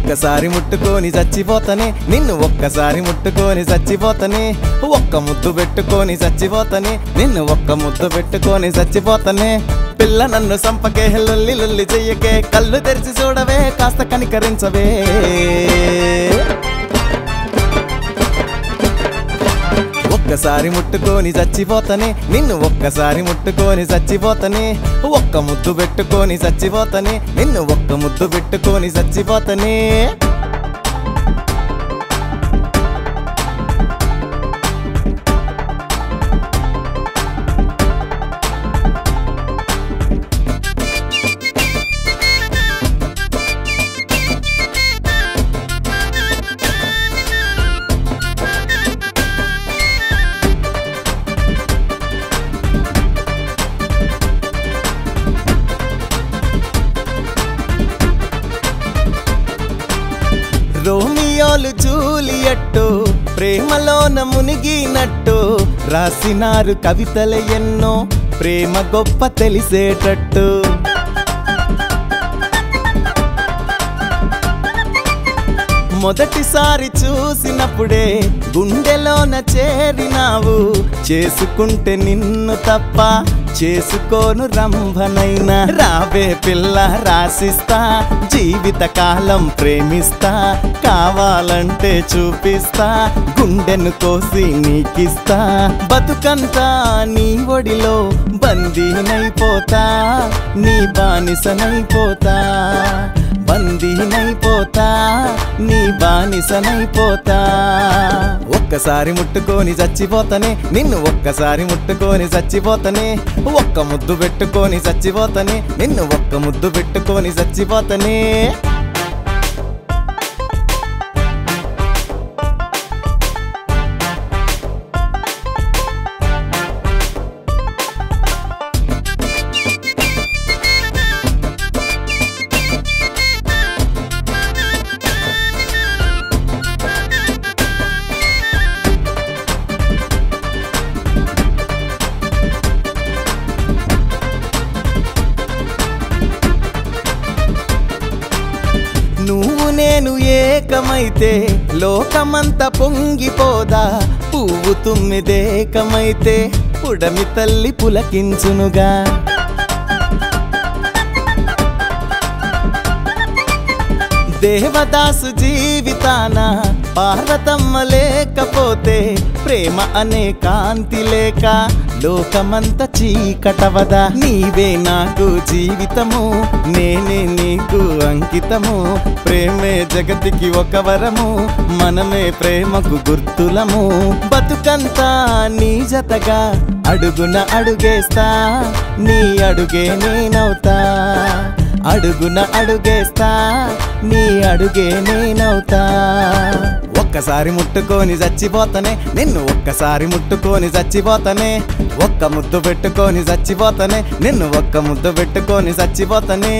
ఒక్కసారి ముట్టుకొని చచ్చిపోతనే నిన్ను ఒక్కసారి ముట్టుకొని చచ్చిపోతనే ఒక్క ముద్దు పెట్టుకొని చచ్చిపోతనే నిన్ను ఒక్క ముద్దు పెట్టుకొని చచ్చిపోతనే పిల్ల నన్ను సంపకే లొల్లి లొల్లి చెయ్యకే కళ్ళు తెరిచి చూడవే కాస్త కనికరించవే ఒక్కసారి ముట్టుకొని చచ్చిపోతనే నిన్ను ఒక్కసారి ముట్టుకొని చచ్చిపోతనే ఒక్క ముద్దు పెట్టుకొని చచ్చిపోతనే నిన్ను ఒక్క ముద్దు పెట్టుకొని చచ్చిపోతనే రోమియోలు జూలియట్టు ప్రేమలోన మునిగినట్టు రాసినారు కవితలు ఎన్నో ప్రేమ గొప్ప తెలిసేటట్టు మొదటిసారి చూసినప్పుడే గుండెలోన చేరినావు చేసుకుంటే నిన్ను తప్ప చేసుకోను రంభనైనా రావే పిల్ల రాసిస్తా జీవితకాలం ప్రేమిస్తా కావాలంటే చూపిస్తా గుండెను కోసి నీకిస్తా బతుకంతా నీ ఒడిలో బందీనైపోతా నీ బానిసనైపోతా బందీనైపోతా నీ బానిసనైపోతా ఒక్కసారి ముట్టుకొని చచ్చిపోతనే నిన్ను ఒక్కసారి ముట్టుకొని చచ్చిపోతనే ఒక్క ముద్దు పెట్టుకొని చచ్చిపోతనే నిన్ను ఒక్క ముద్దు పెట్టుకొని చచ్చిపోతనే నువ్వు నేను ఏకమైతే లోకమంతా పొంగిపోదా పువ్వు తుమ్మిదేకమైతే పుడమి తల్లి పులకించునుగా దేవదాసు జీవితాన పార్వతమ్మ లేకపోతే ప్రేమ అనే కాంతి లేక లోకమంత చీకటవదా నీవే నాకు జీవితము నేనే నీకు అంకితము ప్రేమే జగతికి ఒక వరము మనమే ప్రేమకు గుర్తులము బతుకంతా నీ జతగా అడుగున అడుగేస్తా నీ అడుగే నేనవుతా అడుగున అడుగేస్తా నీ అడుగే నేనవుతా ఒక్కసారి ముట్టుకొని చచ్చిపోతనే నిన్ను ఒక్కసారి ముట్టుకొని చచ్చిపోతనే ఒక్క ముద్దు పెట్టుకొని చచ్చిపోతనే నిన్ను ఒక్క ముద్దు పెట్టుకొని చచ్చిపోతనే